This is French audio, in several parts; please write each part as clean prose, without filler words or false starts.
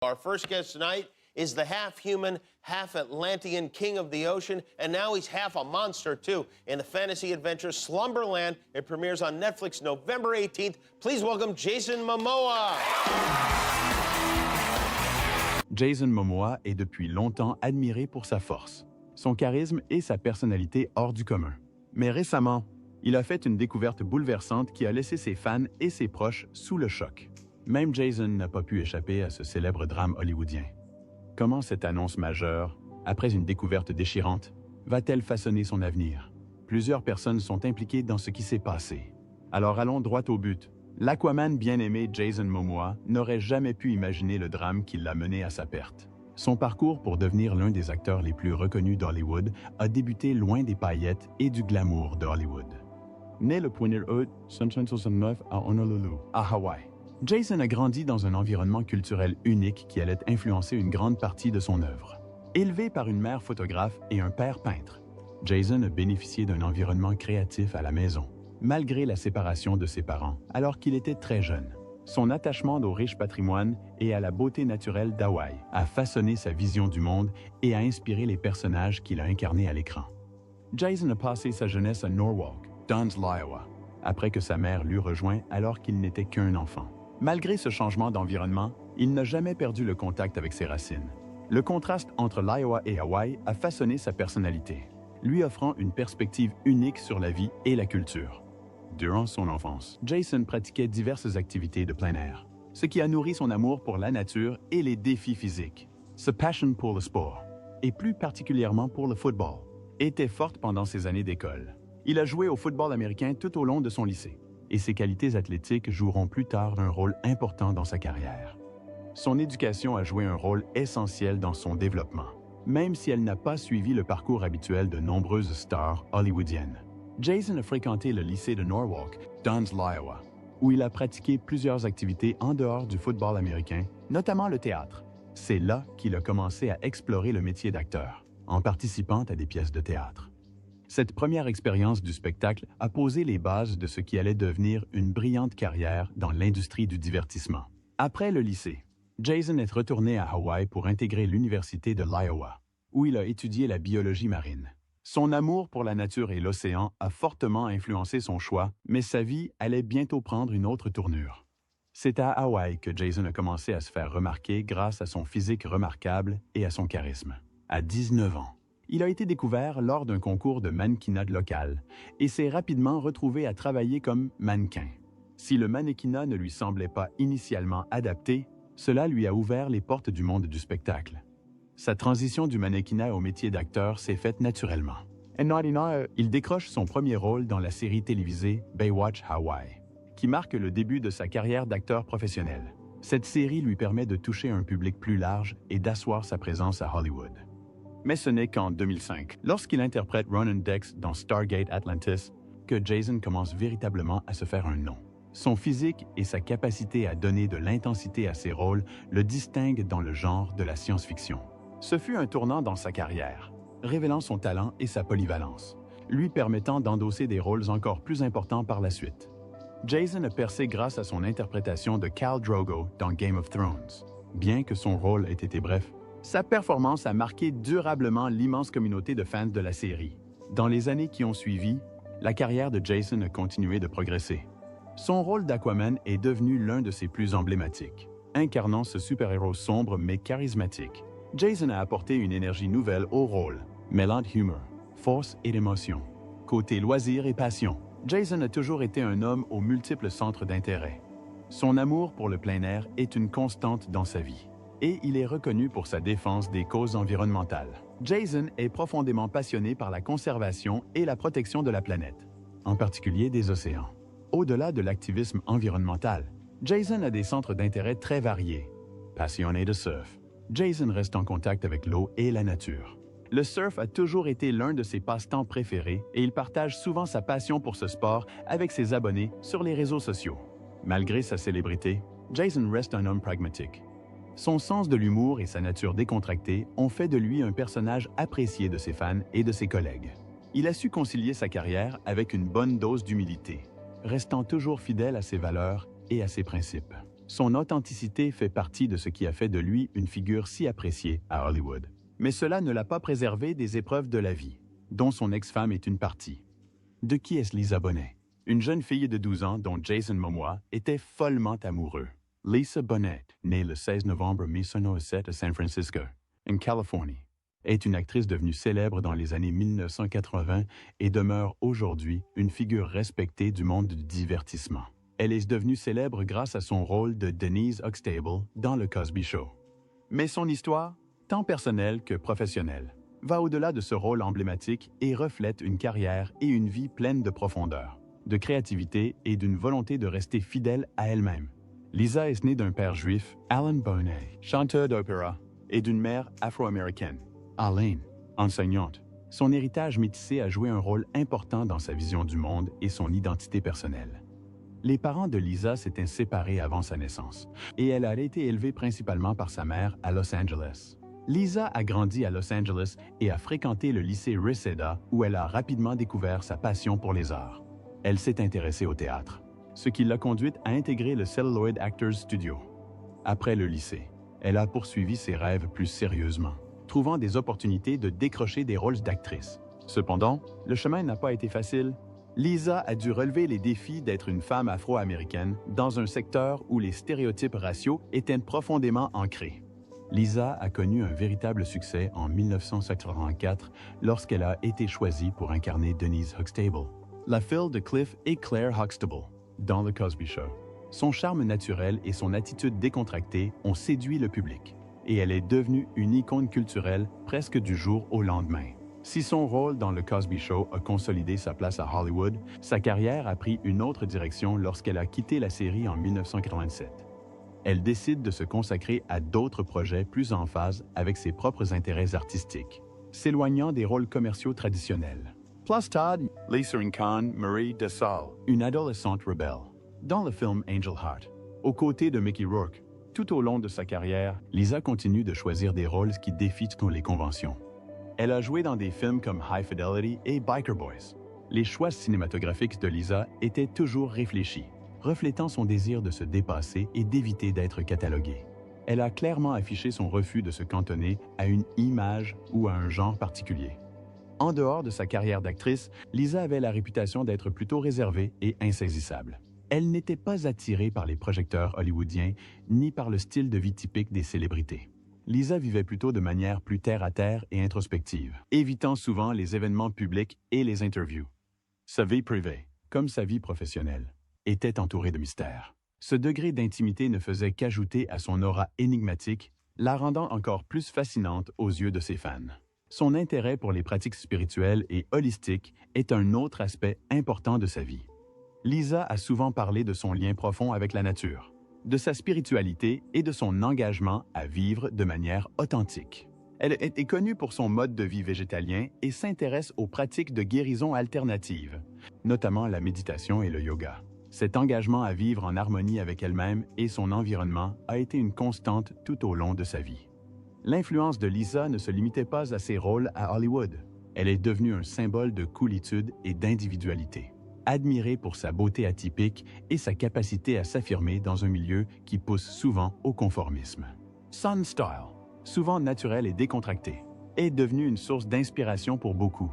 Our first guest tonight is the half-human, half-Atlantean king of the ocean, and now he's half a monster, too, in the fantasy adventure Slumberland. It premieres on Netflix November 18th. Please welcome Jason Momoa. Jason Momoa est depuis longtemps admiré pour sa force, son charisme et sa personnalité hors du commun. Mais récemment, il a fait une découverte bouleversante qui a laissé ses fans et ses proches sous le choc. Même Jason n'a pas pu échapper à ce célèbre drame hollywoodien. Comment cette annonce majeure, après une découverte déchirante, va-t-elle façonner son avenir? Plusieurs personnes sont impliquées dans ce qui s'est passé. Alors allons droit au but. L'Aquaman bien-aimé Jason Momoa n'aurait jamais pu imaginer le drame qui l'a mené à sa perte. Son parcours pour devenir l'un des acteurs les plus reconnus d'Hollywood a débuté loin des paillettes et du glamour de Hollywood. Né le 1er août 1969 à Honolulu, à Hawaï, Jason a grandi dans un environnement culturel unique qui allait influencer une grande partie de son œuvre. Élevé par une mère photographe et un père peintre, Jason a bénéficié d'un environnement créatif à la maison, malgré la séparation de ses parents, alors qu'il était très jeune. Son attachement au riche patrimoine et à la beauté naturelle d'Hawaï a façonné sa vision du monde et a inspiré les personnages qu'il a incarnés à l'écran. Jason a passé sa jeunesse à Norwalk, dans l'Iowa, après que sa mère l'eut rejoint alors qu'il n'était qu'un enfant. Malgré ce changement d'environnement, il n'a jamais perdu le contact avec ses racines. Le contraste entre l'Iowa et Hawaï a façonné sa personnalité, lui offrant une perspective unique sur la vie et la culture. Durant son enfance, Jason pratiquait diverses activités de plein air, ce qui a nourri son amour pour la nature et les défis physiques. Sa passion pour le sport, et plus particulièrement pour le football, était forte pendant ses années d'école. Il a joué au football américain tout au long de son lycée, et ses qualités athlétiques joueront plus tard un rôle important dans sa carrière. Son éducation a joué un rôle essentiel dans son développement, même si elle n'a pas suivi le parcours habituel de nombreuses stars hollywoodiennes. Jason a fréquenté le lycée de Norwalk, dans l'Iowa, où il a pratiqué plusieurs activités en dehors du football américain, notamment le théâtre. C'est là qu'il a commencé à explorer le métier d'acteur, en participant à des pièces de théâtre. Cette première expérience du spectacle a posé les bases de ce qui allait devenir une brillante carrière dans l'industrie du divertissement. Après le lycée, Jason est retourné à Hawaï pour intégrer l'Université de l'Iowa, où il a étudié la biologie marine. Son amour pour la nature et l'océan a fortement influencé son choix, mais sa vie allait bientôt prendre une autre tournure. C'est à Hawaï que Jason a commencé à se faire remarquer grâce à son physique remarquable et à son charisme. À 19 ans, il a été découvert lors d'un concours de mannequinat local et s'est rapidement retrouvé à travailler comme mannequin. Si le mannequinat ne lui semblait pas initialement adapté, cela lui a ouvert les portes du monde du spectacle. Sa transition du mannequinat au métier d'acteur s'est faite naturellement. Il décroche son premier rôle dans la série télévisée Baywatch Hawaii, qui marque le début de sa carrière d'acteur professionnel. Cette série lui permet de toucher un public plus large et d'asseoir sa présence à Hollywood. Mais ce n'est qu'en 2005, lorsqu'il interprète Ronan Dex dans Stargate Atlantis, que Jason commence véritablement à se faire un nom. Son physique et sa capacité à donner de l'intensité à ses rôles le distinguent dans le genre de la science-fiction. Ce fut un tournant dans sa carrière, révélant son talent et sa polyvalence, lui permettant d'endosser des rôles encore plus importants par la suite. Jason a percé grâce à son interprétation de Khal Drogo dans Game of Thrones. Bien que son rôle ait été bref, sa performance a marqué durablement l'immense communauté de fans de la série. Dans les années qui ont suivi, la carrière de Jason a continué de progresser. Son rôle d'Aquaman est devenu l'un de ses plus emblématiques. Incarnant ce super-héros sombre mais charismatique, Jason a apporté une énergie nouvelle au rôle, mêlant humour, force et émotion. Côté loisirs et passion, Jason a toujours été un homme aux multiples centres d'intérêt. Son amour pour le plein air est une constante dans sa vie, et il est reconnu pour sa défense des causes environnementales. Jason est profondément passionné par la conservation et la protection de la planète, en particulier des océans. Au-delà de l'activisme environnemental, Jason a des centres d'intérêt très variés. Passionné de surf, Jason reste en contact avec l'eau et la nature. Le surf a toujours été l'un de ses passe-temps préférés et il partage souvent sa passion pour ce sport avec ses abonnés sur les réseaux sociaux. Malgré sa célébrité, Jason reste un homme pragmatique. Son sens de l'humour et sa nature décontractée ont fait de lui un personnage apprécié de ses fans et de ses collègues. Il a su concilier sa carrière avec une bonne dose d'humilité, restant toujours fidèle à ses valeurs et à ses principes. Son authenticité fait partie de ce qui a fait de lui une figure si appréciée à Hollywood. Mais cela ne l'a pas préservé des épreuves de la vie, dont son ex-femme est une partie. De qui est Lisa Bonet? Une jeune fille de 12 ans dont Jason Momoa était follement amoureux. Lisa Bonet, née le 16 novembre 1907 à San Francisco, en Californie, est une actrice devenue célèbre dans les années 1980 et demeure aujourd'hui une figure respectée du monde du divertissement. Elle est devenue célèbre grâce à son rôle de Denise Huxtable dans Le Cosby Show. Mais son histoire, tant personnelle que professionnelle, va au-delà de ce rôle emblématique et reflète une carrière et une vie pleine de profondeur, de créativité et d'une volonté de rester fidèle à elle-même. Lisa est née d'un père juif, Alan Bonet, chanteur d'opéra, et d'une mère afro-américaine, Arlene, enseignante. Son héritage métissé a joué un rôle important dans sa vision du monde et son identité personnelle. Les parents de Lisa s'étaient séparés avant sa naissance, et elle a été élevée principalement par sa mère à Los Angeles. Lisa a grandi à Los Angeles et a fréquenté le lycée Reseda où elle a rapidement découvert sa passion pour les arts. Elle s'est intéressée au théâtre, ce qui l'a conduite à intégrer le Celluloid Actors Studio. Après le lycée, elle a poursuivi ses rêves plus sérieusement, trouvant des opportunités de décrocher des rôles d'actrice. Cependant, le chemin n'a pas été facile. Lisa a dû relever les défis d'être une femme afro-américaine dans un secteur où les stéréotypes raciaux étaient profondément ancrés. Lisa a connu un véritable succès en 1984 lorsqu'elle a été choisie pour incarner Denise Huxtable, la fille de Cliff et Claire Huxtable, dans The Cosby Show. Son charme naturel et son attitude décontractée ont séduit le public, et elle est devenue une icône culturelle presque du jour au lendemain. Si son rôle dans The Cosby Show a consolidé sa place à Hollywood, sa carrière a pris une autre direction lorsqu'elle a quitté la série en 1987. Elle décide de se consacrer à d'autres projets plus en phase avec ses propres intérêts artistiques, s'éloignant des rôles commerciaux traditionnels. Plus tard, Lisa incarne Marie DeSalle, une adolescente rebelle, dans le film Angel Heart. Aux côtés de Mickey Rourke, tout au long de sa carrière, Lisa continue de choisir des rôles qui défient toutes les conventions. Elle a joué dans des films comme High Fidelity et Biker Boys. Les choix cinématographiques de Lisa étaient toujours réfléchis, reflétant son désir de se dépasser et d'éviter d'être cataloguée. Elle a clairement affiché son refus de se cantonner à une image ou à un genre particulier. En dehors de sa carrière d'actrice, Lisa avait la réputation d'être plutôt réservée et insaisissable. Elle n'était pas attirée par les projecteurs hollywoodiens ni par le style de vie typique des célébrités. Lisa vivait plutôt de manière plus terre-à-terre et introspective, évitant souvent les événements publics et les interviews. Sa vie privée, comme sa vie professionnelle, était entourée de mystères. Ce degré d'intimité ne faisait qu'ajouter à son aura énigmatique, la rendant encore plus fascinante aux yeux de ses fans. Son intérêt pour les pratiques spirituelles et holistiques est un autre aspect important de sa vie. Lisa a souvent parlé de son lien profond avec la nature, de sa spiritualité et de son engagement à vivre de manière authentique. Elle est connue pour son mode de vie végétalien et s'intéresse aux pratiques de guérison alternatives, notamment la méditation et le yoga. Cet engagement à vivre en harmonie avec elle-même et son environnement a été une constante tout au long de sa vie. L'influence de Lisa ne se limitait pas à ses rôles à Hollywood. Elle est devenue un symbole de coolitude et d'individualité, admirée pour sa beauté atypique et sa capacité à s'affirmer dans un milieu qui pousse souvent au conformisme. Son style, souvent naturel et décontracté, est devenu une source d'inspiration pour beaucoup.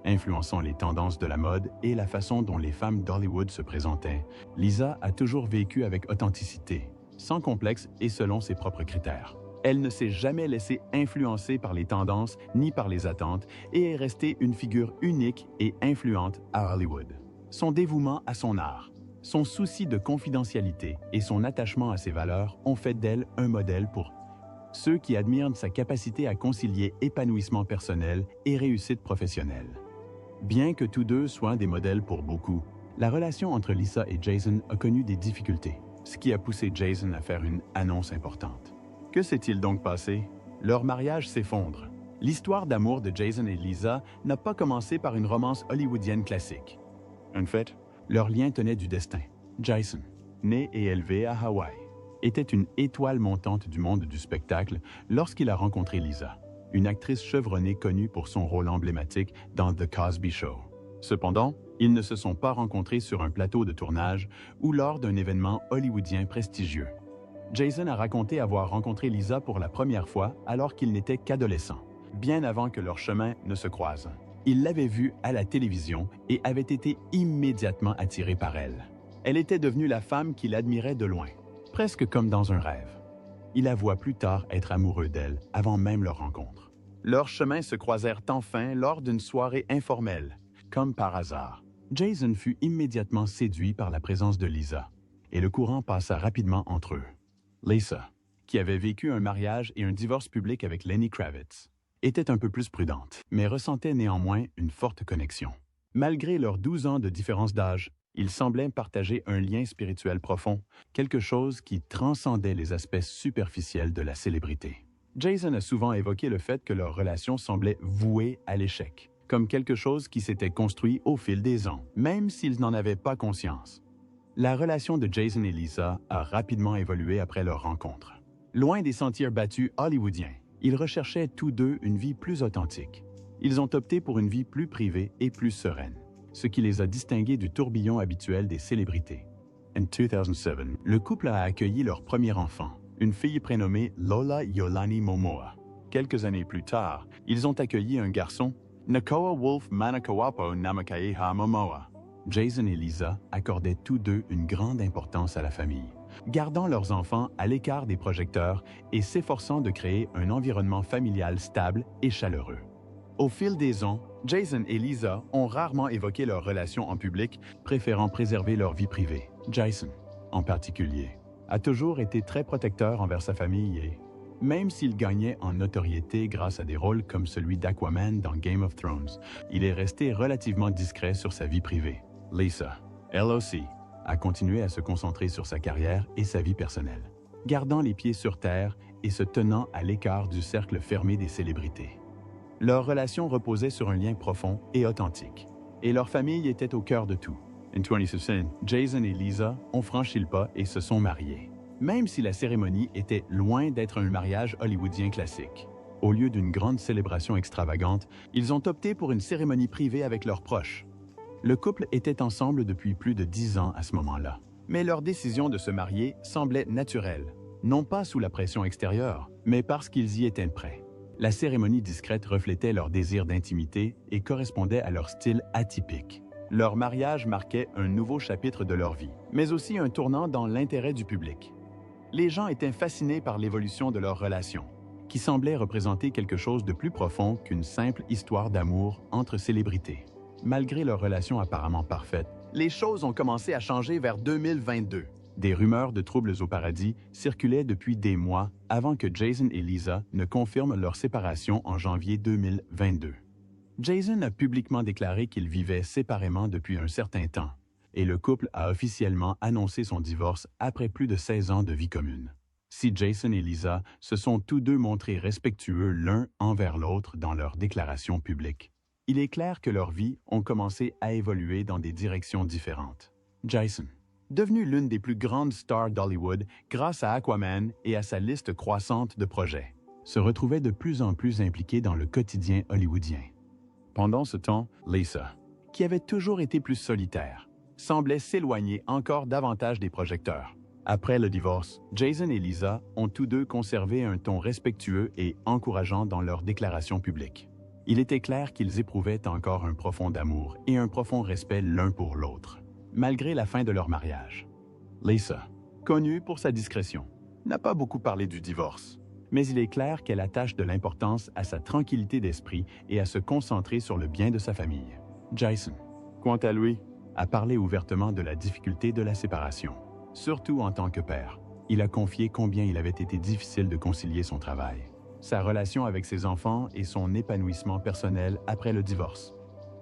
Influençant les tendances de la mode et la façon dont les femmes d'Hollywood se présentaient, Lisa a toujours vécu avec authenticité, sans complexe et selon ses propres critères. Elle ne s'est jamais laissée influencer par les tendances ni par les attentes et est restée une figure unique et influente à Hollywood. Son dévouement à son art, son souci de confidentialité et son attachement à ses valeurs ont fait d'elle un modèle pour ceux qui admirent sa capacité à concilier épanouissement personnel et réussite professionnelle. Bien que tous deux soient des modèles pour beaucoup, la relation entre Lisa et Jason a connu des difficultés, ce qui a poussé Jason à faire une annonce importante. Que s'est-il donc passé? Leur mariage s'effondre. L'histoire d'amour de Jason et Lisa n'a pas commencé par une romance hollywoodienne classique. En fait, leur lien tenait du destin. Jason, né et élevé à Hawaï, était une étoile montante du monde du spectacle lorsqu'il a rencontré Lisa, une actrice chevronnée connue pour son rôle emblématique dans The Cosby Show. Cependant, ils ne se sont pas rencontrés sur un plateau de tournage ou lors d'un événement hollywoodien prestigieux. Jason a raconté avoir rencontré Lisa pour la première fois alors qu'il n'était qu'adolescent, bien avant que leurs chemins ne se croisent. Il l'avait vue à la télévision et avait été immédiatement attiré par elle. Elle était devenue la femme qu'il admirait de loin, presque comme dans un rêve. Il avoua plus tard être amoureux d'elle avant même leur rencontre. Leurs chemins se croisèrent enfin lors d'une soirée informelle, comme par hasard. Jason fut immédiatement séduit par la présence de Lisa, et le courant passa rapidement entre eux. Lisa, qui avait vécu un mariage et un divorce public avec Lenny Kravitz, était un peu plus prudente, mais ressentait néanmoins une forte connexion. Malgré leurs 12 ans de différence d'âge, ils semblaient partager un lien spirituel profond, quelque chose qui transcendait les aspects superficiels de la célébrité. Jason a souvent évoqué le fait que leur relation semblait vouée à l'échec, comme quelque chose qui s'était construit au fil des ans, même s'ils n'en avaient pas conscience. La relation de Jason et Lisa a rapidement évolué après leur rencontre. Loin des sentiers battus hollywoodiens, ils recherchaient tous deux une vie plus authentique. Ils ont opté pour une vie plus privée et plus sereine, ce qui les a distingués du tourbillon habituel des célébrités. En 2007, le couple a accueilli leur premier enfant, une fille prénommée Lola Iolani Momoa. Quelques années plus tard, ils ont accueilli un garçon, Nakoa Wolf Manakawapo Namakaeha Momoa. Jason et Lisa accordaient tous deux une grande importance à la famille, gardant leurs enfants à l'écart des projecteurs et s'efforçant de créer un environnement familial stable et chaleureux. Au fil des ans, Jason et Lisa ont rarement évoqué leur relation en public, préférant préserver leur vie privée. Jason, en particulier, a toujours été très protecteur envers sa famille et, même s'il gagnait en notoriété grâce à des rôles comme celui d'Aquaman dans Game of Thrones, il est resté relativement discret sur sa vie privée. Lisa, elle aussi, a continué à se concentrer sur sa carrière et sa vie personnelle, gardant les pieds sur terre et se tenant à l'écart du cercle fermé des célébrités. Leur relation reposait sur un lien profond et authentique, et leur famille était au cœur de tout. En 2016, Jason et Lisa ont franchi le pas et se sont mariés, même si la cérémonie était loin d'être un mariage hollywoodien classique. Au lieu d'une grande célébration extravagante, ils ont opté pour une cérémonie privée avec leurs proches. Le couple était ensemble depuis plus de 10 ans à ce moment-là, mais leur décision de se marier semblait naturelle, non pas sous la pression extérieure, mais parce qu'ils y étaient prêts. La cérémonie discrète reflétait leur désir d'intimité et correspondait à leur style atypique. Leur mariage marquait un nouveau chapitre de leur vie, mais aussi un tournant dans l'intérêt du public. Les gens étaient fascinés par l'évolution de leur relation, qui semblait représenter quelque chose de plus profond qu'une simple histoire d'amour entre célébrités. Malgré leur relation apparemment parfaite, les choses ont commencé à changer vers 2022. Des rumeurs de troubles au paradis circulaient depuis des mois avant que Jason et Lisa ne confirment leur séparation en janvier 2022. Jason a publiquement déclaré qu'ils vivaient séparément depuis un certain temps, et le couple a officiellement annoncé son divorce après plus de 16 ans de vie commune. Si Jason et Lisa se sont tous deux montrés respectueux l'un envers l'autre dans leurs déclarations publiques, il est clair que leurs vies ont commencé à évoluer dans des directions différentes. Jason, devenu l'une des plus grandes stars d'Hollywood grâce à Aquaman et à sa liste croissante de projets, se retrouvait de plus en plus impliqué dans le quotidien hollywoodien. Pendant ce temps, Lisa, qui avait toujours été plus solitaire, semblait s'éloigner encore davantage des projecteurs. Après le divorce, Jason et Lisa ont tous deux conservé un ton respectueux et encourageant dans leurs déclarations publiques. Il était clair qu'ils éprouvaient encore un profond amour et un profond respect l'un pour l'autre, malgré la fin de leur mariage. Lisa, connue pour sa discrétion, n'a pas beaucoup parlé du divorce, mais il est clair qu'elle attache de l'importance à sa tranquillité d'esprit et à se concentrer sur le bien de sa famille. Jason, quant à lui, a parlé ouvertement de la difficulté de la séparation, surtout en tant que père. Il a confié combien il avait été difficile de concilier son travail, sa relation avec ses enfants et son épanouissement personnel après le divorce.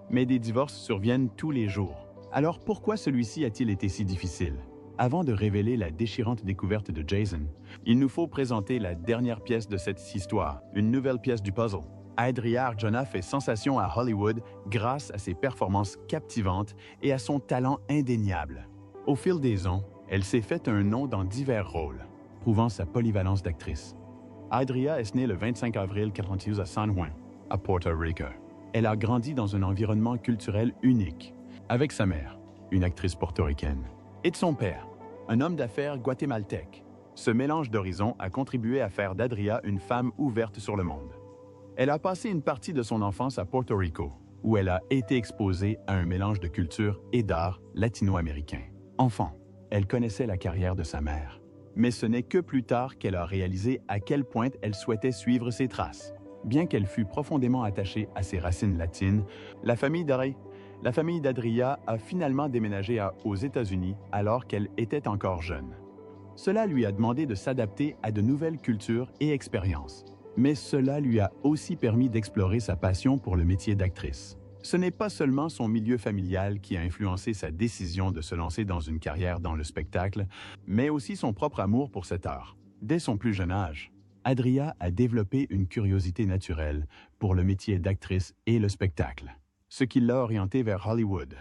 Mais des divorces surviennent tous les jours. Alors pourquoi celui-ci a-t-il été si difficile? Avant de révéler la déchirante découverte de Jason, il nous faut présenter la dernière pièce de cette histoire, une nouvelle pièce du puzzle. Adria Arjona fait sensation à Hollywood grâce à ses performances captivantes et à son talent indéniable. Au fil des ans, elle s'est fait un nom dans divers rôles, prouvant sa polyvalence d'actrice. Adria est née le 25 avril 1991 à San Juan, à Puerto Rico. Elle a grandi dans un environnement culturel unique, avec sa mère, une actrice portoricaine, et de son père, un homme d'affaires guatémaltèque. Ce mélange d'horizons a contribué à faire d'Adria une femme ouverte sur le monde. Elle a passé une partie de son enfance à Porto Rico, où elle a été exposée à un mélange de culture et d'art latino-américain. Enfant, elle connaissait la carrière de sa mère. Mais ce n'est que plus tard qu'elle a réalisé à quel point elle souhaitait suivre ses traces. Bien qu'elle fût profondément attachée à ses racines latines, la famille d'Adria a finalement déménagé aux États-Unis alors qu'elle était encore jeune. Cela lui a demandé de s'adapter à de nouvelles cultures et expériences. Mais cela lui a aussi permis d'explorer sa passion pour le métier d'actrice. Ce n'est pas seulement son milieu familial qui a influencé sa décision de se lancer dans une carrière dans le spectacle, mais aussi son propre amour pour cet art. Dès son plus jeune âge, Adria a développé une curiosité naturelle pour le métier d'actrice et le spectacle, ce qui l'a orientée vers Hollywood.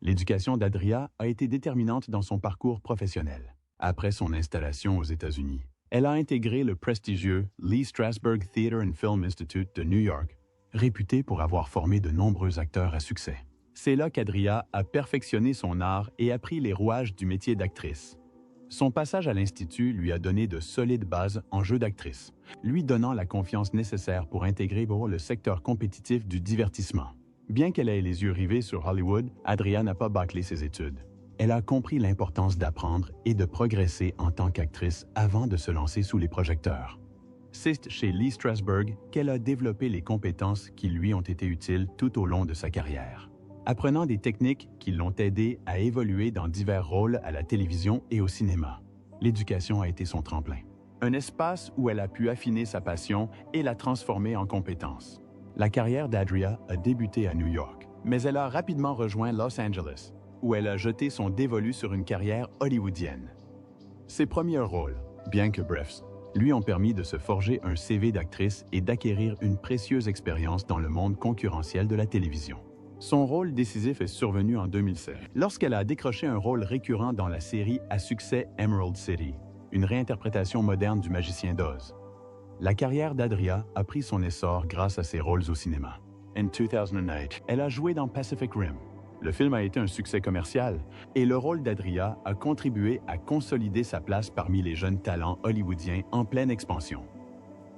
L'éducation d'Adria a été déterminante dans son parcours professionnel. Après son installation aux États-Unis, elle a intégré le prestigieux Lee Strasberg Theatre and Film Institute de New York, réputé pour avoir formé de nombreux acteurs à succès. C'est là qu'Adria a perfectionné son art et appris les rouages du métier d'actrice. Son passage à l'Institut lui a donné de solides bases en jeu d'actrice, lui donnant la confiance nécessaire pour intégrer le secteur compétitif du divertissement. Bien qu'elle ait les yeux rivés sur Hollywood, Adria n'a pas bâclé ses études. Elle a compris l'importance d'apprendre et de progresser en tant qu'actrice avant de se lancer sous les projecteurs. C'est chez Lee Strasberg qu'elle a développé les compétences qui lui ont été utiles tout au long de sa carrière, apprenant des techniques qui l'ont aidée à évoluer dans divers rôles à la télévision et au cinéma. L'éducation a été son tremplin, un espace où elle a pu affiner sa passion et la transformer en compétence. La carrière d'Adria a débuté à New York, mais elle a rapidement rejoint Los Angeles, où elle a jeté son dévolu sur une carrière hollywoodienne. Ses premiers rôles, bien que brefs, lui ont permis de se forger un CV d'actrice et d'acquérir une précieuse expérience dans le monde concurrentiel de la télévision. Son rôle décisif est survenu en 2007, lorsqu'elle a décroché un rôle récurrent dans la série à succès Emerald City, une réinterprétation moderne du Magicien d'Oz. La carrière d'Adria a pris son essor grâce à ses rôles au cinéma. En 2008, elle a joué dans Pacific Rim. Le film a été un succès commercial et le rôle d'Adria a contribué à consolider sa place parmi les jeunes talents hollywoodiens en pleine expansion.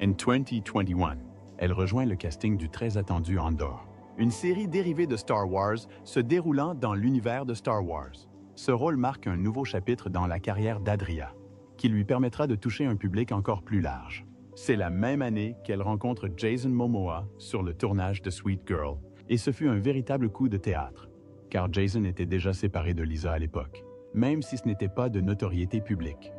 En 2021, elle rejoint le casting du très attendu Andor, une série dérivée de Star Wars se déroulant dans l'univers de Star Wars. Ce rôle marque un nouveau chapitre dans la carrière d'Adria, qui lui permettra de toucher un public encore plus large. C'est la même année qu'elle rencontre Jason Momoa sur le tournage de Sweet Girl, et ce fut un véritable coup de théâtre, car Jason était déjà séparé de Lisa à l'époque, même si ce n'était pas de notoriété publique.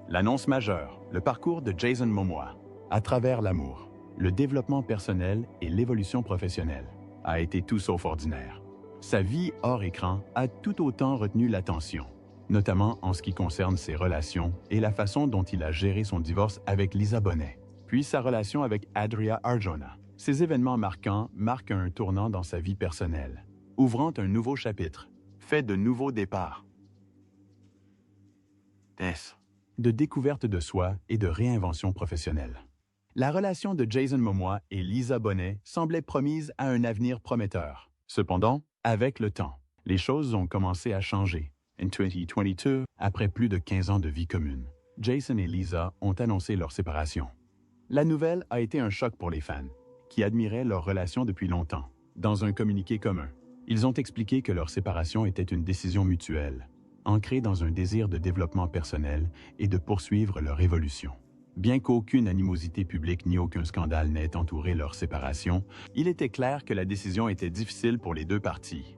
L'annonce majeure, le parcours de Jason Momoa, à travers l'amour, le développement personnel et l'évolution professionnelle, a été tout sauf ordinaire. Sa vie hors écran a tout autant retenu l'attention, notamment en ce qui concerne ses relations et la façon dont il a géré son divorce avec Lisa Bonet, puis sa relation avec Adria Arjona. Ces événements marquants marquent un tournant dans sa vie personnelle, ouvrant un nouveau chapitre, fait de nouveaux départs, de découverte de soi et de réinvention professionnelle. La relation de Jason Momoa et Lisa Bonet semblait promise à un avenir prometteur. Cependant, avec le temps, les choses ont commencé à changer. En 2022, après plus de 15 ans de vie commune, Jason et Lisa ont annoncé leur séparation. La nouvelle a été un choc pour les fans, qui admiraient leur relation depuis longtemps. Dans un communiqué commun, ils ont expliqué que leur séparation était une décision mutuelle, ancrée dans un désir de développement personnel et de poursuivre leur évolution. Bien qu'aucune animosité publique ni aucun scandale n'ait entouré leur séparation, il était clair que la décision était difficile pour les deux parties.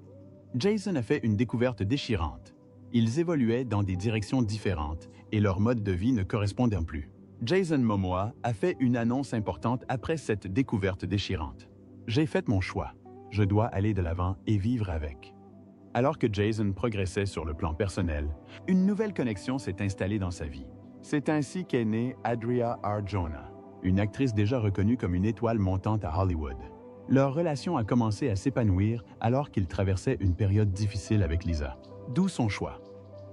Jason a fait une découverte déchirante. Ils évoluaient dans des directions différentes et leur mode de vie ne correspondait plus. Jason Momoa a fait une annonce importante après cette découverte déchirante. « J'ai fait mon choix. Je dois aller de l'avant et vivre avec. » Alors que Jason progressait sur le plan personnel, une nouvelle connexion s'est installée dans sa vie. C'est ainsi qu'est née Adria Arjona, une actrice déjà reconnue comme une étoile montante à Hollywood. Leur relation a commencé à s'épanouir alors qu'ils traversaient une période difficile avec Lisa. D'où son choix.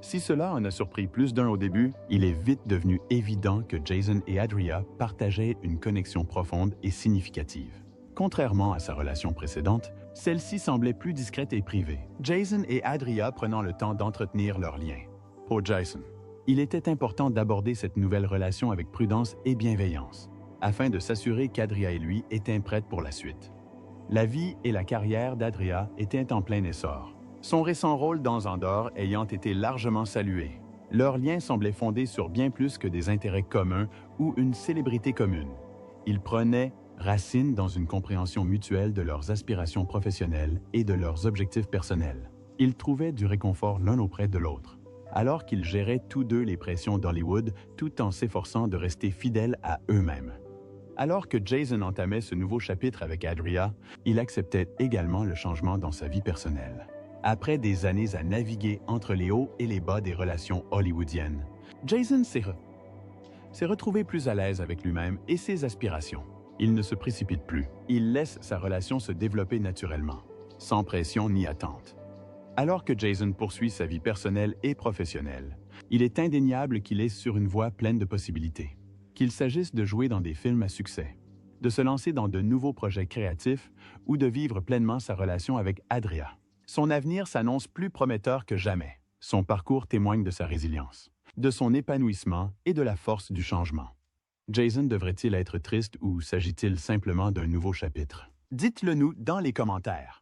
Si cela en a surpris plus d'un au début, il est vite devenu évident que Jason et Adria partageaient une connexion profonde et significative. Contrairement à sa relation précédente, celle-ci semblait plus discrète et privée, Jason et Adria prenant le temps d'entretenir leur lien. Pour Jason, Il était important d'aborder cette nouvelle relation avec prudence et bienveillance, afin de s'assurer qu'Adria et lui étaient prêtes pour la suite. La vie et la carrière d'Adria étaient en plein essor, son récent rôle dans Andorre ayant été largement salué. Leur lien semblait fondé sur bien plus que des intérêts communs ou une célébrité commune. Ils prenaient racine dans une compréhension mutuelle de leurs aspirations professionnelles et de leurs objectifs personnels. Ils trouvaient du réconfort l'un auprès de l'autre, alors qu'ils géraient tous deux les pressions d'Hollywood tout en s'efforçant de rester fidèles à eux-mêmes. Alors que Jason entamait ce nouveau chapitre avec Adria, il acceptait également le changement dans sa vie personnelle. Après des années à naviguer entre les hauts et les bas des relations hollywoodiennes, Jason s'est retrouvé plus à l'aise avec lui-même et ses aspirations. Il ne se précipite plus. Il laisse sa relation se développer naturellement, sans pression ni attente. Alors que Jason poursuit sa vie personnelle et professionnelle, il est indéniable qu'il est sur une voie pleine de possibilités. Qu'il s'agisse de jouer dans des films à succès, de se lancer dans de nouveaux projets créatifs ou de vivre pleinement sa relation avec Adria. Son avenir s'annonce plus prometteur que jamais. Son parcours témoigne de sa résilience, de son épanouissement et de la force du changement. Jason devrait-il être triste ou s'agit-il simplement d'un nouveau chapitre? Dites-le nous dans les commentaires.